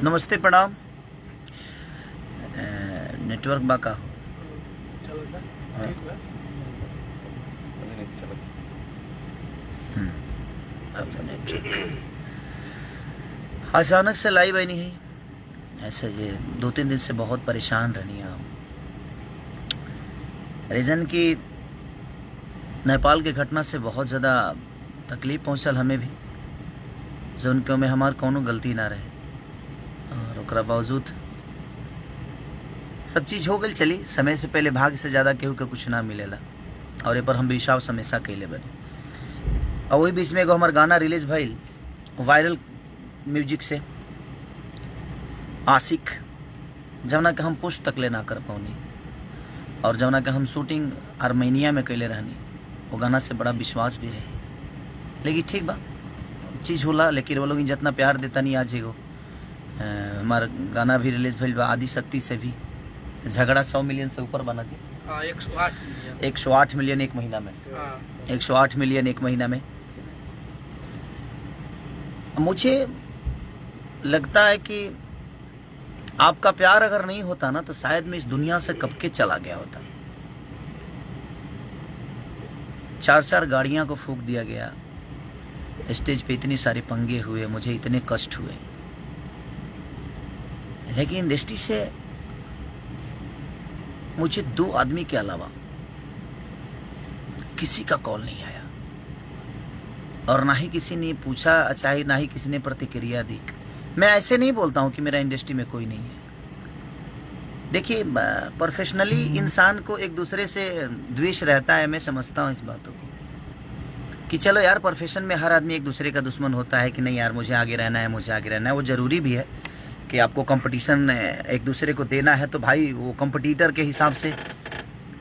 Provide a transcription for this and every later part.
नमस्ते प्रणाम। नेटवर्क बाका अचानक से लाइव आई नहीं है। ऐसे ये 2-3 दिन से बहुत परेशान रहनी आप। रीज़न की नेपाल के घटना से बहुत ज़्यादा तकलीफ पहुँचल हमें भी, जो उनके में हमार कोनो गलती ना रहे और ओकरा बावजूद सब चीज़ हो गई। चली समय से पहले भाग से ज़्यादा केहू के कुछ ना मिलेला और ये पर हम विश्वास हमेशा कैले बने। और वही बीच में एगो हमार गाना रिलीज भइल वायरल म्यूजिक से आशिक, जवना के हम पोस्ट तक ले ना कर पौनी और जवना के हम शूटिंग आर्मेनिया में कैले रहनी। वो गाना से बड़ा विश्वास भी रहे, लेकिन ठीक बा चीज़ होला। लेकिन वो लोग जितना प्यार देता नहीं आज एगो हमारा गाना भी रिलीज भइल बा आदि शक्ति से भी। झगड़ा 100 मिलियन से ऊपर बना जी। 108 मिलियन एक महीना में। 108 मिलियन एक महीना में। मुझे लगता है कि आपका प्यार अगर नहीं होता ना तो शायद मैं इस दुनिया से कब के चला गया होता। 4-4 गाड़ियां को फूंक दिया गया, स्टेज पे इतनी सारे पंगे हुए, मुझे इतने कष्ट हुए, लेकिन इंडस्ट्री से मुझे 2 आदमी के अलावा किसी का कॉल नहीं आया और ना ही किसी ने पूछा, चाहे ना ही किसी ने प्रतिक्रिया दी। मैं ऐसे नहीं बोलता हूं कि मेरा इंडस्ट्री में कोई नहीं है। देखिए, प्रोफेशनली इंसान को एक दूसरे से द्वेष रहता है। मैं समझता हूं इस बातों को कि चलो यार, प्रोफेशन में हर आदमी एक दूसरे का दुश्मन होता है कि नहीं यार मुझे आगे रहना है, मुझे आगे रहना है। वो जरूरी भी है कि आपको कंपटीशन एक दूसरे को देना है, तो भाई वो कंपटीटर के हिसाब से।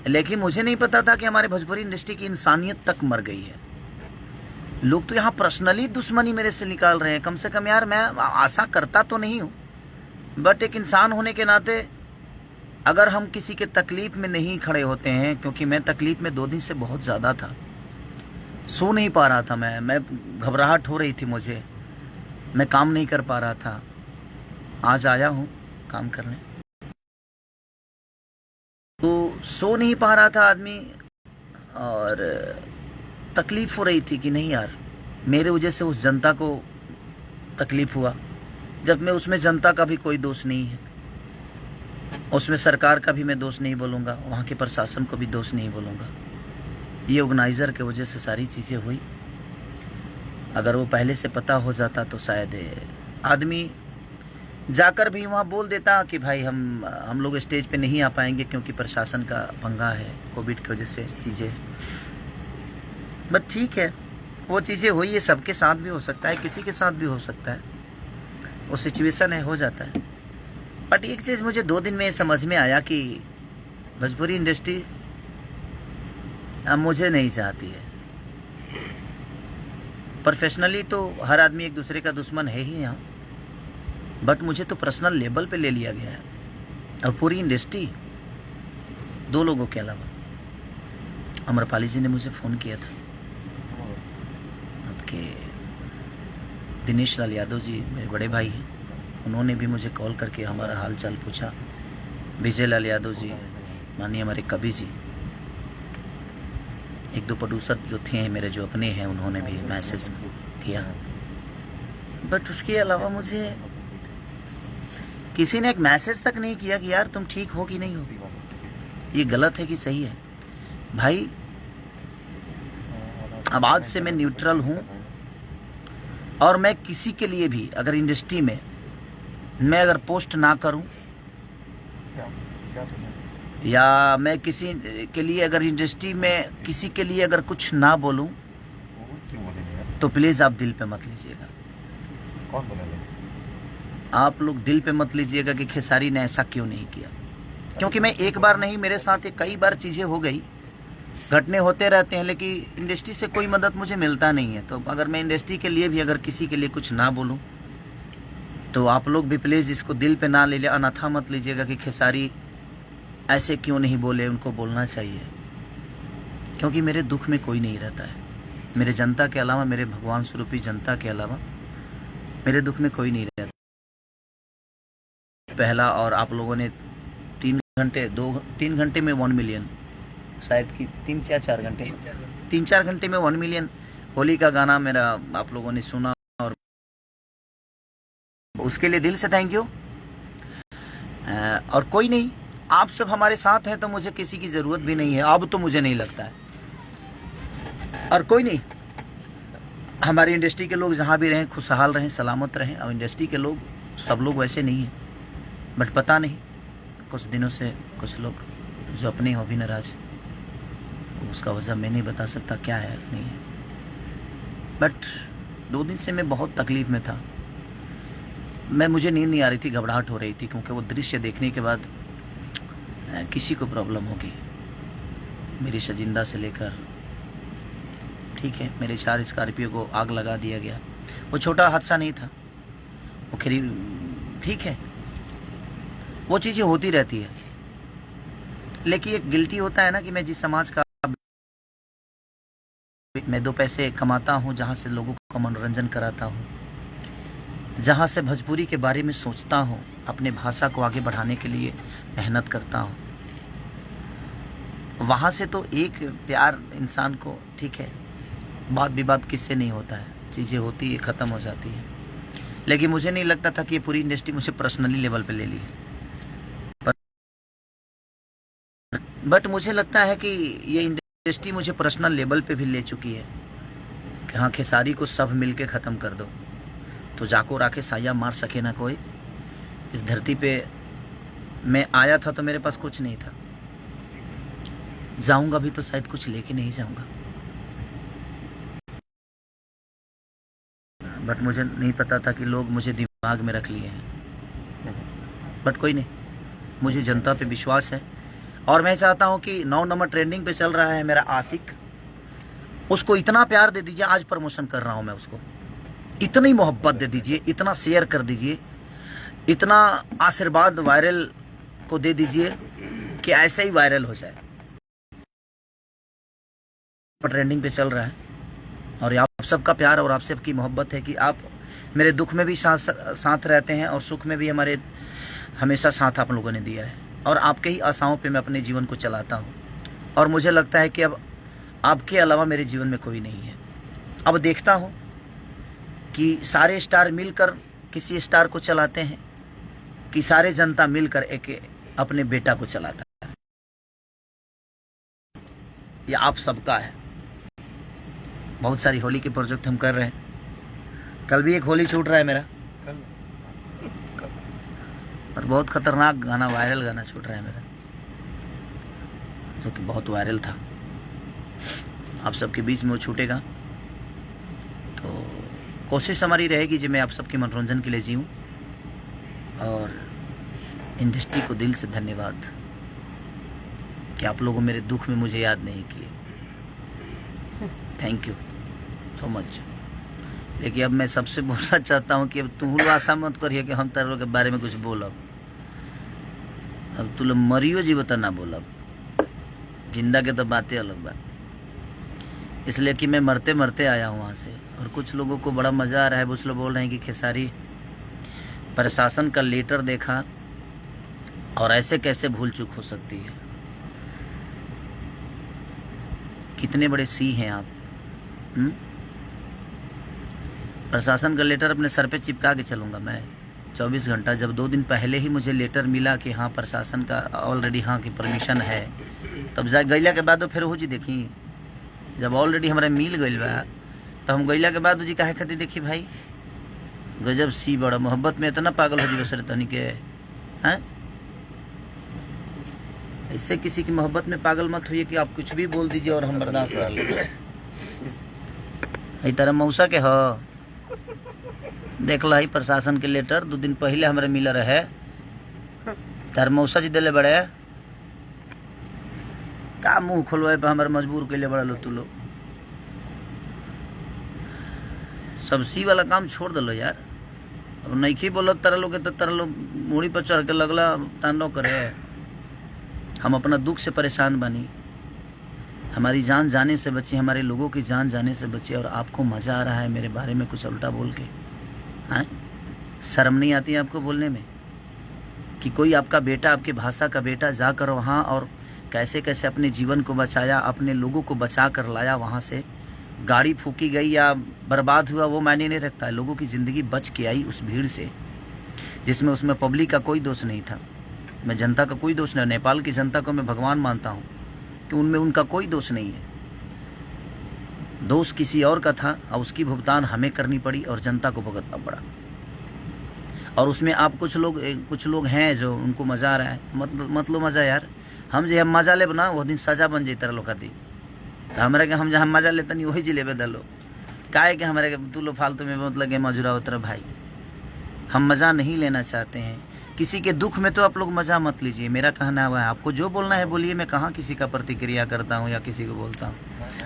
लेकिन मुझे नहीं पता था कि हमारे भोजपुरी इंडस्ट्री की इंसानियत तक मर गई है। लोग तो यहाँ पर्सनली दुश्मनी मेरे से निकाल रहे हैं। कम से कम यार, मैं आशा करता तो नहीं हूँ, बट एक इंसान होने के नाते अगर हम किसी के तकलीफ में नहीं खड़े होते हैं, क्योंकि मैं तकलीफ में 2 दिन से बहुत ज़्यादा था, सो नहीं पा रहा था। मैं घबराहट हो रही थी मुझे, मैं काम नहीं कर पा रहा था। आज आया हूँ काम करने, तो सो नहीं पा रहा था आदमी और तकलीफ हो रही थी कि नहीं यार, मेरे वजह से उस जनता को तकलीफ हुआ, जब मैं उसमें जनता का भी कोई दोष नहीं है, उसमें सरकार का भी मैं दोष नहीं बोलूँगा, वहाँ के प्रशासन को भी दोष नहीं बोलूँगा। ये ऑर्गेनाइज़र के वजह से सारी चीज़ें हुई। अगर वो पहले से पता हो जाता तो शायद आदमी जाकर भी वहाँ बोल देता कि भाई हम लोग स्टेज पे नहीं आ पाएंगे क्योंकि प्रशासन का पंगा है, कोविड की वजह से चीज़ें। बट ठीक है, वो चीज़ें हुई है, सबके साथ भी हो सकता है, किसी के साथ भी हो सकता है, वो सिचुएशन है, हो जाता है। बट एक चीज़ मुझे 2 दिन में समझ में आया कि भोजपुरी इंडस्ट्री अब मुझे नहीं चाहती है। प्रोफेशनली तो हर आदमी एक दूसरे का दुश्मन है ही यहाँ, बट मुझे तो पर्सनल लेवल पे ले लिया गया है। और पूरी इंडस्ट्री 2 लोगों के अलावा, अमरपाली जी ने मुझे फ़ोन किया था, आपके दिनेश लाल यादव जी मेरे बड़े भाई हैं, उन्होंने भी मुझे कॉल करके हमारा हाल चाल पूछा। विजय लाल यादव जी, माननीय हमारे कवि जी, 1-2 प्रोड्यूसर जो थे मेरे, जो अपने हैं, उन्होंने भी मैसेज किया। बट उसके अलावा मुझे किसी ने एक मैसेज तक नहीं किया कि यार तुम ठीक हो कि नहीं हो, ये गलत है कि सही है। भाई अब आज से मैं न्यूट्रल हूँ और मैं किसी के लिए भी अगर इंडस्ट्री में मैं अगर पोस्ट ना करूं या मैं किसी के लिए अगर इंडस्ट्री में किसी के लिए अगर कुछ ना बोलूं तो प्लीज़ आप दिल पे मत लीजिएगा। आप लोग दिल पे मत लीजिएगा कि खेसारी ने ऐसा क्यों नहीं किया, क्योंकि मैं एक बार नहीं, मेरे साथ ये कई बार चीज़ें हो गई, घटने होते रहते हैं, लेकिन इंडस्ट्री से कोई मदद मुझे मिलता नहीं है। तो अगर मैं इंडस्ट्री के लिए भी अगर किसी के लिए कुछ ना बोलूं तो आप लोग भी प्लीज़ इसको दिल पे ना ले लिया, अनाथा मत लीजिएगा कि खेसारी ऐसे क्यों नहीं बोले, उनको बोलना चाहिए। क्योंकि मेरे दुख में कोई नहीं रहता है, मेरे जनता के अलावा, मेरे भगवान स्वरूपी जनता के अलावा मेरे दुख में कोई नहीं रहता। पहला, और आप लोगों ने 3 घंटे में 1 मिलियन, शायद कि 3-4 घंटे, 3-4 घंटे में 1 मिलियन होली का गाना मेरा आप लोगों ने सुना, और उसके लिए दिल से थैंक यू। और कोई नहीं, आप सब हमारे साथ हैं तो मुझे किसी की ज़रूरत भी नहीं है, अब तो मुझे नहीं लगता है। और कोई नहीं, हमारी इंडस्ट्री के लोग जहाँ भी रहें खुशहाल रहें, सलामत रहें। और इंडस्ट्री के लोग सब लोग वैसे नहीं हैं, बट पता नहीं कुछ दिनों से कुछ लोग जो अपने हो भी नाराज, उसका वजह मैं नहीं बता सकता क्या है नहीं है, बट 2 दिन से मैं बहुत तकलीफ़ में था। मुझे नींद नहीं आ रही थी, घबराहट हो रही थी, क्योंकि वो दृश्य देखने के बाद किसी को प्रॉब्लम होगी। मेरी शजिंदा से लेकर, ठीक है, मेरे 4 स्कॉर्पियो को आग लगा दिया गया। वो छोटा हादसा नहीं था, वो खरी ठीक है, वो चीज़ें होती रहती है। लेकिन एक गिल्टी होता है ना कि मैं जिस समाज का, मैं 2 पैसे कमाता हूँ, जहाँ से लोगों का मनोरंजन कराता हूँ, जहाँ से भोजपुरी के बारे में सोचता हूँ, अपने भाषा को आगे बढ़ाने के लिए मेहनत करता हूँ, वहाँ से तो एक प्यार इंसान को, ठीक है, बात विवाद किससे नहीं होता है, चीज़ें होती है, ख़त्म हो जाती है। लेकिन मुझे नहीं लगता था कि ये पूरी इंडस्ट्री मुझे पर्सनली लेवल पे ले ली है, बट मुझे लगता है कि ये इंडस्ट्री मुझे पर्सनल लेवल पे भी ले चुकी है कि हाँ, खेसारी को सब मिल के ख़त्म कर दो, तो जाको राखे साया मार सके ना कोई। इस धरती पे मैं आया था तो मेरे पास कुछ नहीं था, जाऊंगा भी तो शायद कुछ लेके नहीं जाऊंगा, बट मुझे नहीं पता था कि लोग मुझे दिमाग में रख लिए हैं। बट कोई नहीं, मुझे जनता पे विश्वास है, और मैं चाहता हूं कि 9 नंबर ट्रेंडिंग पे चल रहा है मेरा आशिक, उसको इतना प्यार दे दीजिए। आज प्रमोशन कर रहा हूं मैं, उसको इतनी मोहब्बत दे दीजिए, इतना शेयर कर दीजिए, इतना आशीर्वाद वायरल को दे दीजिए कि ऐसे ही वायरल हो जाए। ट्रेंडिंग पे चल रहा है, और आप सबका प्यार और आप सबकी मोहब्बत है कि आप मेरे दुख में भी साथ रहते हैं, और सुख में भी हमारे हमेशा साथ आप लोगों ने दिया है, और आपके ही आशाओं पे मैं अपने जीवन को चलाता हूँ। और मुझे लगता है कि अब आपके अलावा मेरे जीवन में कोई नहीं है। अब देखता हूँ कि सारे स्टार मिलकर किसी स्टार को चलाते हैं, कि सारे जनता मिलकर एक अपने बेटा को चलाता है। ये आप सबका है। बहुत सारी होली के प्रोजेक्ट हम कर रहे हैं। कल भी एक होली छूट रहा है मेरा, और बहुत खतरनाक गाना, वायरल गाना छूट रहा है मेरा, जो कि बहुत वायरल था। आप सबके बीच में वो छूटेगा, तो कोशिश हमारी रहेगी जी मैं आप सबके मनोरंजन के लिए जीऊँ। और इंडस्ट्री को दिल से धन्यवाद कि आप लोगों मेरे दुख में मुझे याद नहीं किए। Thank you so much. लेकिन अब मैं सबसे बोलना चाहता हूँ कि अब तुम आशा मत करिए कि हम तारों के बारे में कुछ बोलब। अब तू लोग मरियो जी बता ना बोलब, जिंदा के तो बातें अलग बात। इसलिए कि मैं मरते मरते आया हूँ वहाँ से, और कुछ लोगों को बड़ा मज़ा आ रहा है। कुछ लोग बोल रहे हैं कि खेसारी प्रशासन का लेटर देखा और ऐसे कैसे भूल चूक हो सकती है। कितने बड़े सी हैं आप। प्रशासन का लेटर अपने सर पे चिपका के चलूँगा मैं 24 घंटा। जब 2 दिन पहले ही मुझे लेटर मिला कि हाँ प्रशासन का ऑलरेडी हाँ की परमिशन है, तब जा गैला के बाद फिर हो जी देखी, जब ऑलरेडी हमारा मिल गई बा तो हम गैला के बाद जी काहे खातिर देखी भाई। गजब सी बड़ा मोहब्बत में इतना पागल हो जी बसर तनी के हैं। ऐसे किसी की मोहब्बत में पागल मत होइए कि आप कुछ भी बोल दीजिए और हम बर्दाश्त कर लेंगे। तरह मौसा के हो देख लो, प्रशासन के लेटर 2 दिन पहले हमारे मिला रहे, तार मौसा जी दिले बड़े का मुंह खोलवाए पे हमारे मजबूर के लिए बड़ा लो। तू लो सब सी वाला काम छोड़ दलो यार। अब नहीं बोलो तरह लोग तो तरह लोग मूड़ी पर चढ़ के लगला तांडव करे। हम अपना दुख से परेशान बनी, हमारी जान जाने से बची, हमारे लोगों की जान जाने से बची, और आपको मज़ा आ रहा है मेरे बारे में कुछ उल्टा बोल के। हाँ, शर्म नहीं आती है आपको बोलने में? कि कोई आपका बेटा, आपके भाषा का बेटा जाकर वहाँ और कैसे कैसे अपने जीवन को बचाया, अपने लोगों को बचा कर लाया वहाँ से। गाड़ी फूकी गई या बर्बाद हुआ वो मायने नहीं रखता है, लोगों की ज़िंदगी बच के आई उस भीड़ से, जिसमें उसमें पब्लिक का कोई दोष नहीं था। मैं जनता का कोई दोष नहीं, नेपाल की जनता को मैं भगवान मानता हूँ कि उनमें उनका कोई दोष नहीं है। दोष किसी और का था और उसकी भुगतान हमें करनी पड़ी और जनता को भुगतना पड़ा। और उसमें आप कुछ लोग हैं जो उनको मज़ा आ रहा है, मतलब मज़ा यार, हम जो हम मज़ा ले ना वो दिन सज़ा बन जाता लोग खाती। तो हमारे के हम जहाँ मज़ा लेते नहीं वही जिले दलो काहे के हमारे तू लो फालतू में मतलब के मजूरा उतर भाई। हम मज़ा नहीं लेना चाहते हैं, किसी के दुख में तो आप लोग मज़ा मत लीजिए। मेरा कहना हुआ है, आपको जो बोलना है बोलिए, मैं कहाँ किसी का प्रतिक्रिया करता हूँ या किसी को बोलता हूँ।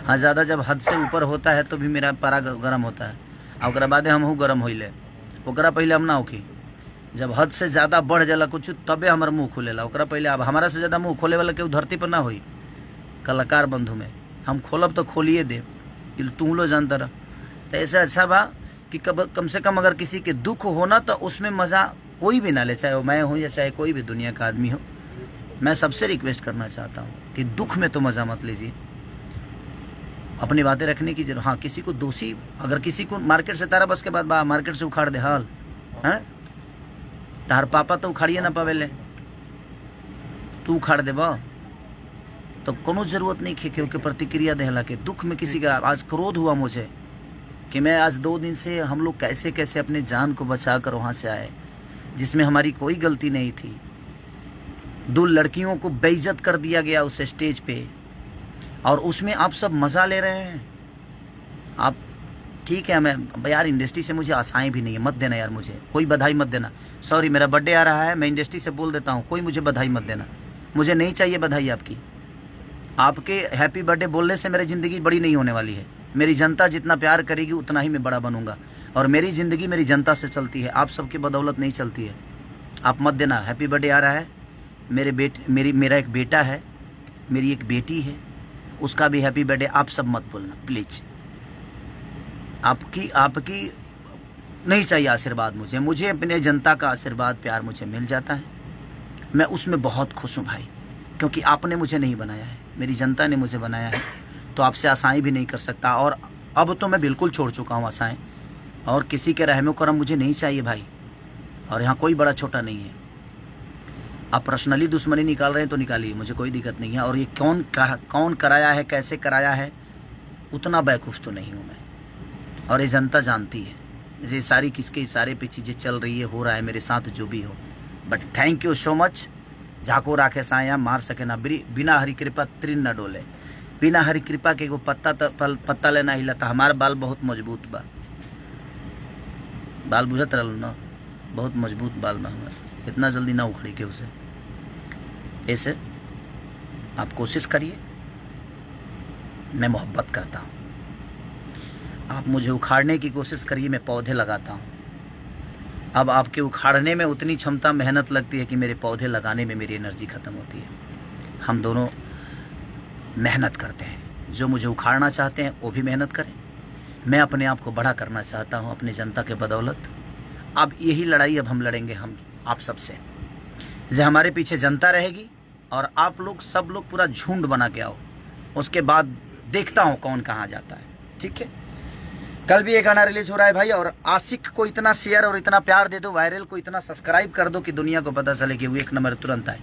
हाँ, ज़्यादा जब हद से ऊपर होता है तो भी मेरा पारा गर्म होता है, और बाद हम हूँ गर्म होइले, ओकरा पहले हम ना होकी। जब हद से ज़्यादा बढ़ जाला कुछ तबे हमार मुँह खुलेला, ओकरा पहले। अब हमारा से ज़्यादा मुँह खोले वाला केहू धरती पर ना होई। कलाकार बंधु में हम खोलब तो खोलिए दे, तू लो जानता रह। तो ऐसा अच्छा बा कि कम से कम अगर किसी के दुख होना तो उसमें मज़ा कोई भी ना ले, चाहे वो मैं हूँ या चाहे कोई भी दुनिया का आदमी हो। मैं सबसे रिक्वेस्ट करना चाहता हूँ कि दुख में तो मज़ा मत लीजिए, अपनी बातें रखने की जरूरत। हाँ, किसी को दोषी, अगर किसी को मार्केट से तारा बस के बाद मार्केट से उखाड़ दे हाल हैं, तार पापा तो उखाड़िए ना पावेले, तू उखाड़ दे बा तो कोनो जरूरत नहीं खेखे के प्रतिक्रिया देहला के। दुख में किसी का आज क्रोध हुआ मुझे कि मैं आज 2 दिन से हम लोग कैसे कैसे अपने जान को बचा कर वहाँ से आए, जिसमें हमारी कोई गलती नहीं थी। 2 लड़कियों को बेइज्जत कर दिया गया उस स्टेज पे, और उसमें आप सब मज़ा ले रहे हैं। आप ठीक है, मैं यार इंडस्ट्री से मुझे आशाएं भी नहीं है, मत देना यार, मुझे कोई बधाई मत देना। सॉरी, मेरा बर्थडे आ रहा है, मैं इंडस्ट्री से बोल देता हूँ, कोई मुझे बधाई मत देना, मुझे नहीं चाहिए बधाई आपकी। आपके हैप्पी बर्थडे बोलने से मेरी ज़िंदगी बड़ी नहीं होने वाली है। मेरी जनता जितना प्यार करेगी उतना ही मैं बड़ा बनूंगा, और मेरी ज़िंदगी मेरी जनता से चलती है, आप सबकी बदौलत नहीं चलती है। आप मत देना। हैप्पी बर्थडे आ रहा है, मेरा एक बेटा है, मेरी एक बेटी है, उसका भी हैप्पी बर्थडे। आप सब मत बोलना प्लीज़। आपकी नहीं चाहिए आशीर्वाद मुझे अपने जनता का आशीर्वाद प्यार मुझे मिल जाता है। मैं उसमें बहुत खुश हूँ भाई, क्योंकि आपने मुझे नहीं बनाया है, मेरी जनता ने मुझे बनाया है। तो आपसे आशाएं भी नहीं कर सकता, और अब तो मैं बिल्कुल छोड़ चुका हूँ आशाएं, और किसी के रहमो करम मुझे नहीं चाहिए भाई। और यहाँ कोई बड़ा छोटा नहीं है। आप पर्सनली दुश्मनी निकाल रहे हैं तो निकालिए, मुझे कोई दिक्कत नहीं है। और ये कौन कराया है, कैसे कराया है, उतना बेवकूफ़ तो नहीं हूँ मैं, और ये जनता जानती है। ये सारी किसके इशारे पे चीज़ें चल रही है, हो रहा है मेरे साथ जो भी हो। But thank you so much. झाको राखे साया मार सके ना, बिना हरी कृपा तृण न डोले। बिना हरी कृपा के एगो पत्ता लेना हिलता। हमारा बाल बहुत मजबूत बा, बाल बुझत रहल ना, बहुत मजबूत बाल बा हमार, इतना जल्दी ना उखड़ी के उसे। ऐसे आप कोशिश करिए, मैं मोहब्बत करता हूँ। आप मुझे उखाड़ने की कोशिश करिए, मैं पौधे लगाता हूँ। अब आपके उखाड़ने में उतनी क्षमता मेहनत लगती है कि मेरे पौधे लगाने में मेरी एनर्जी ख़त्म होती है। हम दोनों मेहनत करते हैं। जो मुझे उखाड़ना चाहते हैं वो भी मेहनत करें, मैं अपने आप को बड़ा करना चाहता हूँ अपनी जनता के बदौलत। अब यही लड़ाई अब हम लड़ेंगे, हम आप सबसे। जो हमारे पीछे जनता रहेगी और आप लोग सब लोग पूरा झुंड बना के आओ, उसके बाद देखता हूँ कौन कहाँ जाता है। ठीक है, कल भी एक गाना रिलीज हो रहा है भाई, और आशिक को इतना शेयर और इतना प्यार दे दो, वायरल को इतना सब्सक्राइब कर दो कि दुनिया को पता चले कि वो 1 नंबर तुरंत आए।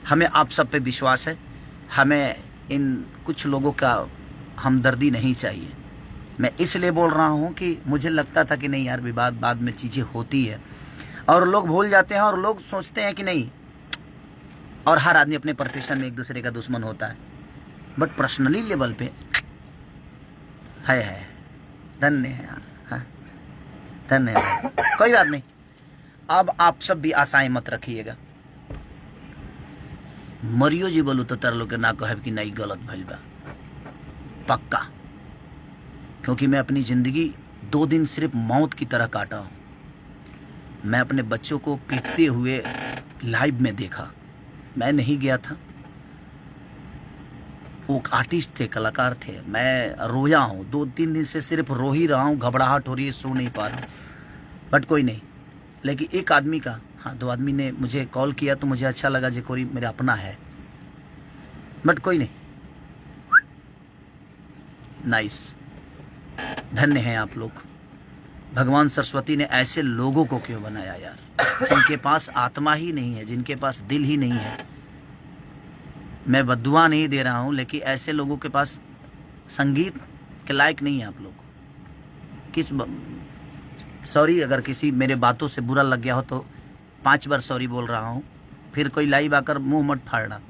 हमें आप सब पे विश्वास है, हमें इन कुछ लोगों का हमदर्दी नहीं चाहिए। मैं इसलिए बोल रहा हूँ कि मुझे लगता था कि नहीं यार, विवाद बाद में चीज़ें होती है और लोग भूल जाते हैं, और लोग सोचते हैं कि नहीं, और हर आदमी अपने प्रोफेशन में एक दूसरे का दुश्मन होता है। बट पर्सनली लेवल पे है धन्य है, हाँ धन्यवाद। कोई बात नहीं, अब आप सब भी आशाएं मत रखिएगा। मरियो जी बोलू तो तरलो के ना कहे कि नहीं गलत भइल बा, पक्का। क्योंकि मैं अपनी ज़िंदगी 2 दिन सिर्फ मौत की तरह काटा हूँ। मैं अपने बच्चों को पीटते हुए लाइव में देखा, मैं नहीं गया था। वो आर्टिस्ट थे, कलाकार थे, मैं रोया हूँ 2-3 दिन से, सिर्फ रो ही रहा हूँ, घबराहट हो रही है, सो नहीं पा रहा हूँ। बट कोई नहीं, लेकिन एक आदमी का हाँ 2 आदमी ने मुझे कॉल किया तो मुझे अच्छा लगा जो कोई मेरा अपना है, बट कोई नहीं। नाइस, धन्य हैं आप लोग। भगवान सरस्वती ने ऐसे लोगों को क्यों बनाया यार, जिनके पास आत्मा ही नहीं है, जिनके पास दिल ही नहीं है। मैं बद्दुआ नहीं दे रहा हूँ, लेकिन ऐसे लोगों के पास संगीत के लायक नहीं है आप लोग। सॉरी अगर किसी मेरे बातों से बुरा लग गया हो तो 5 बार सॉरी बोल रहा हूँ। फिर कोई लाइव आकर मुंह मत फाड़ना,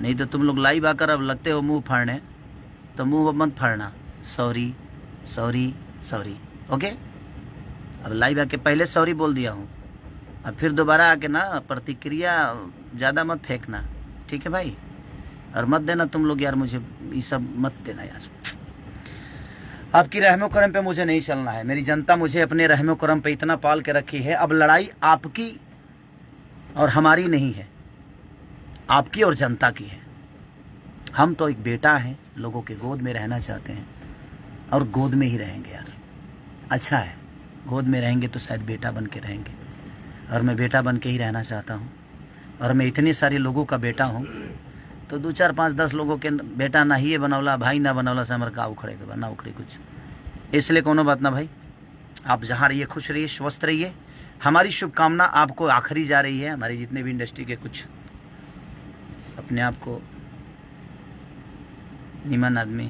नहीं तो तुम लोग लाइव आकर अब लगते हो मुंह फाड़ने, तो मुंह मत फाड़ना। Sorry sorry sorry, okay. अब लाइव आके पहले सॉरी बोल दिया हूँ, अब फिर दोबारा आके ना प्रतिक्रिया ज़्यादा मत फेंकना, ठीक है भाई। और मत देना तुम लोग यार, मुझे ये सब मत देना यार। आपकी रहमो करम पे मुझे नहीं चलना है। मेरी जनता मुझे अपने रहमो करम पे इतना पाल के रखी है। अब लड़ाई आपकी और हमारी नहीं है, आपकी और जनता की है। हम तो एक बेटा हैं, लोगों के गोद में रहना चाहते हैं और गोद में ही रहेंगे यार। अच्छा है, गोद में रहेंगे तो शायद बेटा बन के रहेंगे, और मैं बेटा बन के ही रहना चाहता हूँ। और मैं इतने सारे लोगों का बेटा हूँ, तो 2 4 5 10 लोगों के बेटा ना ही बनौला, भाई ना बनौला से हमारे का उखड़े के ना उखड़े कुछ। इसलिए कोनो बात ना भाई, आप जहाँ रहिए खुश रहिए, स्वस्थ रहिए। हमारी शुभकामना आपको आखिरी जा रही है। हमारी जितने भी इंडस्ट्री के कुछ अपने आप को निमन आदमी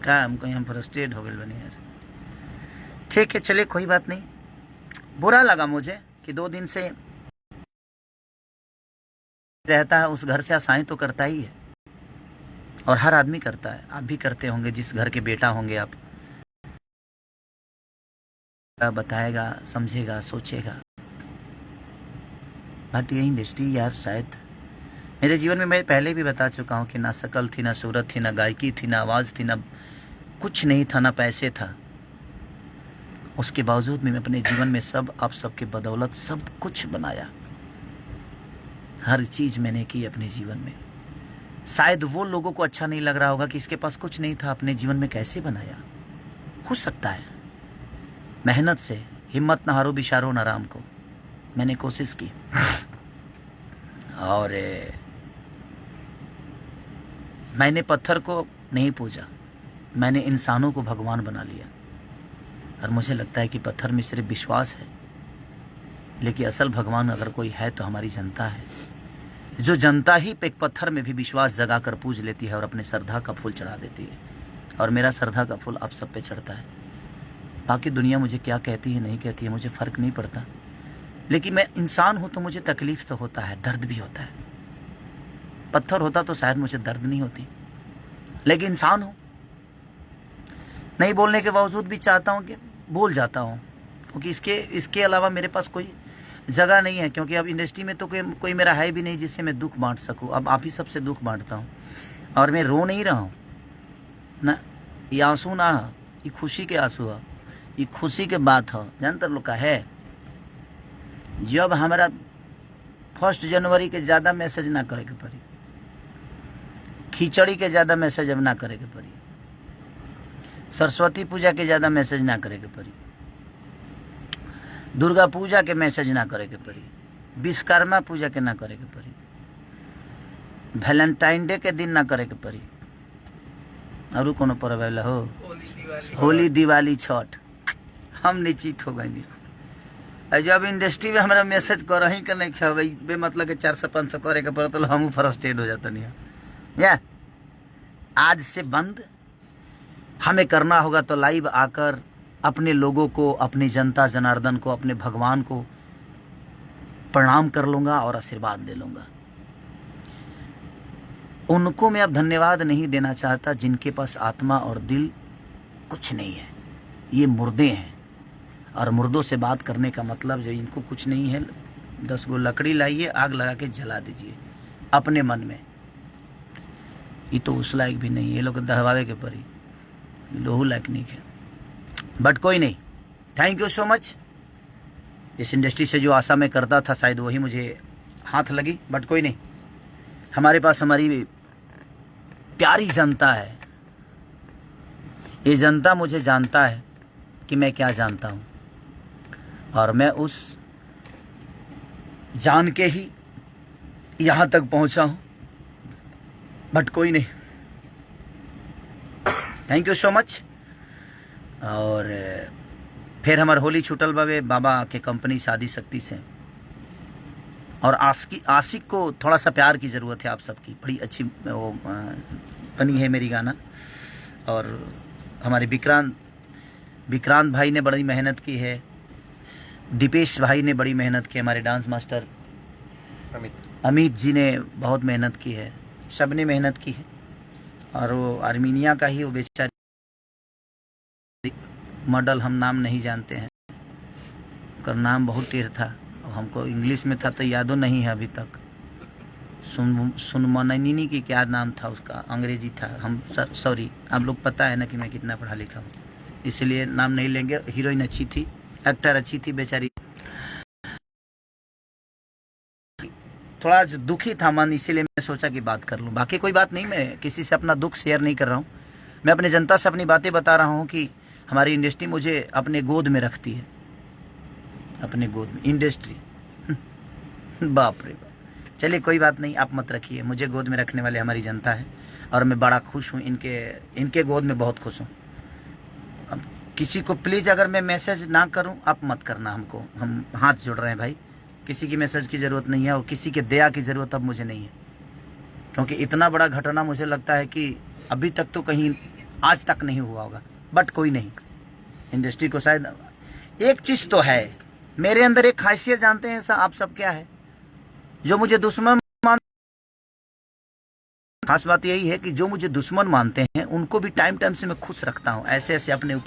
का हमको यहाँ फ्रस्ट्रेट हो गए बने यार। ठीक है चलिए, कोई बात नहीं। बुरा लगा मुझे कि 2 दिन से रहता है उस घर से आशाएं तो करता ही है, और हर आदमी करता है। आप भी करते होंगे, जिस घर के बेटा होंगे आप। बताएगा, समझेगा, सोचेगा। बट ये इंडस्ट्री यार, शायद मेरे जीवन में, मैं पहले भी बता चुका हूँ कि ना शकल थी, ना सूरत थी, ना गायकी थी, ना आवाज़ थी, ना कुछ नहीं था, ना पैसे था। उसके बावजूद मैं अपने जीवन में सब आप सबके बदौलत सब कुछ बनाया। हर चीज़ मैंने की अपने जीवन में। शायद वो लोगों को अच्छा नहीं लग रहा होगा कि इसके पास कुछ नहीं था, अपने जीवन में कैसे बनाया। हो सकता है, मेहनत से हिम्मत न हारो बिशारो न राम को। मैंने कोशिश की और मैंने पत्थर को नहीं पूजा, मैंने इंसानों को भगवान बना लिया। और मुझे लगता है कि पत्थर में सिर्फ विश्वास है, लेकिन असल भगवान अगर कोई है तो हमारी जनता है। जो जनता ही एक पत्थर में भी विश्वास जगा कर पूज लेती है और अपने श्रद्धा का फूल चढ़ा देती है। और मेरा श्रद्धा का फूल आप सब पे चढ़ता है। बाकी दुनिया मुझे क्या कहती है नहीं कहती है मुझे फ़र्क नहीं पड़ता, लेकिन मैं इंसान हूँ तो मुझे तकलीफ़ तो होता है, दर्द भी होता है। पत्थर होता तो शायद मुझे दर्द नहीं होती, लेकिन इंसान हूँ। नहीं बोलने के बावजूद भी चाहता हूँ कि बोल जाता हूँ, क्योंकि इसके अलावा मेरे पास कोई जगह नहीं है। क्योंकि अब इंडस्ट्री में तो कोई मेरा है भी नहीं जिससे मैं दुख बांट सकूं। अब आप ही सबसे दुख बांटता हूं, और मैं रो नहीं रहा हूं ना। ये आंसू ना, ये खुशी के आंसू है, ये खुशी के बात है। जानते लोग का है, जब हमारा 1 जनवरी के ज़्यादा मैसेज ना करे के पड़ी, खिचड़ी के ज़्यादा मैसेज अब ना करे के पड़ी, सरस्वती पूजा के ज़्यादा मैसेज ना करे के पड़ी, दुर्गा पूजा के मैसेज ना करे के पड़ी, विश्वकर्मा पूजा के ना करे के पड़ी, वैलेंटाइन डे के दिन ना करे के पड़ी, और कोनो पर्व आवेला हो, होली दिवाली छठ, हम निश्चित हो गए। जब इंडस्ट्री में हमारा मैसेज कर ही के नहीं खेबे बे मतलब के 400 500 करे के पड़ता, हम फ्रस्ट्रेट हो जाता नहीं या। आज से बंद, हमें करना होगा तो लाइव आकर अपने लोगों को, अपनी जनता जनार्दन को, अपने भगवान को प्रणाम कर लूँगा और आशीर्वाद ले लूँगा। उनको मैं अब धन्यवाद नहीं देना चाहता जिनके पास आत्मा और दिल कुछ नहीं है। ये मुर्दे हैं, और मुर्दों से बात करने का मतलब जब इनको कुछ नहीं है, 10 गो लकड़ी लाइए, आग लगा के जला दीजिए अपने मन में। ये तो उस लायक भी नहीं, ये लोग दहवावे के परी, लोहू लायक नहीं है। बट कोई नहीं, थैंक यू सो मच। इस इंडस्ट्री से जो आशा मैं करता था शायद वही मुझे हाथ लगी, बट कोई नहीं। हमारे पास हमारी प्यारी जनता है। ये जनता मुझे जानता है कि मैं क्या जानता हूँ, और मैं उस जान के ही यहाँ तक पहुँचा हूँ, बट कोई नहीं। Thank you so much. और फिर हमार होली छूटल बाबे बाबा के कंपनी शादी शक्ति से। और आशिक को थोड़ा सा प्यार की ज़रूरत है आप सबकी। बड़ी अच्छी वो बनी है मेरी गाना। और हमारे विक्रांत भाई ने बड़ी मेहनत की है, दीपेश भाई ने बड़ी मेहनत की, हमारे डांस मास्टर अमित जी ने बहुत मेहनत की है, सब ने मेहनत की है। और वो आर्मीनिया का ही वो बेचारी मॉडल, हम नाम नहीं जानते हैं, उसका नाम बहुत टेढ़ था, हमको इंग्लिश में था तो यादों नहीं है अभी तक। सुनमननी की क्या नाम था उसका, अंग्रेजी था। हम सॉरी, आप लोग पता है ना कि मैं कितना पढ़ा लिखा हूँ, इसलिए नाम नहीं लेंगे। हीरोइन अच्छी थी, एक्टर अच्छी थी, बेचारी थोड़ा दुखी था मन, इसीलिए मैं सोचा कि बात कर लूँ। बाकी कोई बात नहीं, मैं किसी से अपना दुख शेयर नहीं कर रहा हूँ। मैं अपने जनता से अपनी बातें बता रहा हूँ कि हमारी इंडस्ट्री मुझे अपने गोद में रखती है, अपने गोद में इंडस्ट्री। बाप रे बाप। चलिए कोई बात नहीं, आप मत रखिए, मुझे गोद में रखने वाले हमारी जनता है और मैं बड़ा खुश हूँ, इनके गोद में बहुत खुश हूँ। अब किसी को प्लीज़ अगर मैं मैसेज ना करूँ आप मत करना हमको, हम हाथ जोड़ रहे हैं भाई। किसी की मैसेज की ज़रूरत नहीं है और किसी के दया की ज़रूरत अब मुझे नहीं है, क्योंकि इतना बड़ा घटना मुझे लगता है कि अभी तक तो कहीं आज तक नहीं हुआ होगा। बट कोई नहीं, इंडस्ट्री को शायद एक चीज़ तो है, मेरे अंदर एक खासियत जानते हैं ऐसा आप सब क्या है, जो मुझे दुश्मन खास बात यही है कि जो मुझे दुश्मन मानते हैं उनको भी टाइम टाइम से मैं खुश रखता हूँ। ऐसे ऐसे अपने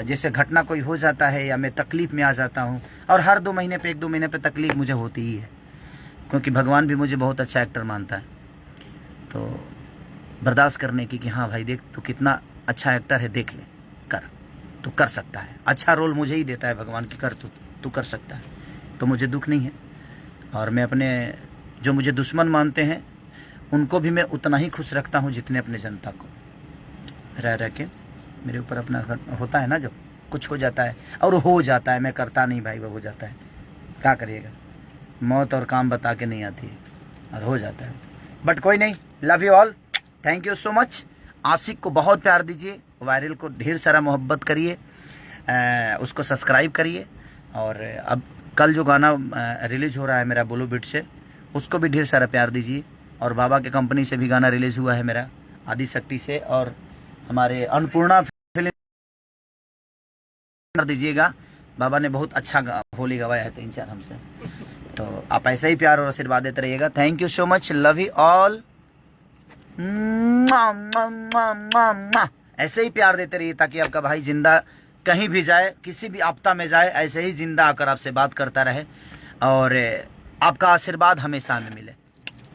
जैसे घटना कोई हो जाता है या मैं तकलीफ में आ जाता हूँ, और हर 2 महीने पे 1-2 महीने पे तकलीफ मुझे होती ही है, क्योंकि भगवान भी मुझे बहुत अच्छा एक्टर मानता है। तो बर्दाश्त करने की कि हाँ भाई देख तू कितना अच्छा एक्टर है, देख ले, कर, तू कर सकता है। अच्छा रोल मुझे ही देता है भगवान की, कर तू कर सकता है। तो मुझे दुख नहीं है, और मैं अपने जो मुझे दुश्मन मानते हैं उनको भी मैं उतना ही खुश रखता हूँ जितने अपने जनता को। रह के मेरे ऊपर अपना होता है ना, जब कुछ हो जाता है, और हो जाता है, मैं करता नहीं भाई, वो हो जाता है, क्या करिएगा, मौत और काम बता के नहीं आती है, और हो जाता है। बट कोई नहीं, love you all, thank you so much. आशिक को बहुत प्यार दीजिए, वायरल को ढेर सारा मोहब्बत करिए, उसको सब्सक्राइब करिए। और अब कल जो गाना रिलीज़ हो रहा है मेरा बोलो बीट से, उसको भी ढेर सारा प्यार दीजिए। और बाबा के कंपनी से भी गाना रिलीज़ हुआ है मेरा आदि शक्ति से, और हमारे अन्नपूर्णा फिल्म कर दीजिएगा। बाबा ने बहुत अच्छा होली गवाया है 3-4 हमसे, तो आप ऐसे ही प्यार और आशीर्वाद देते रहिएगा। Thank you so much, love you all. ऐसे ही प्यार देते रहिए ताकि आपका भाई जिंदा कहीं भी जाए, किसी भी आपदा में जाए, ऐसे ही जिंदा आकर आपसे बात करता रहे और आपका आशीर्वाद हमेशा में मिले।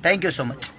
Thank you so much.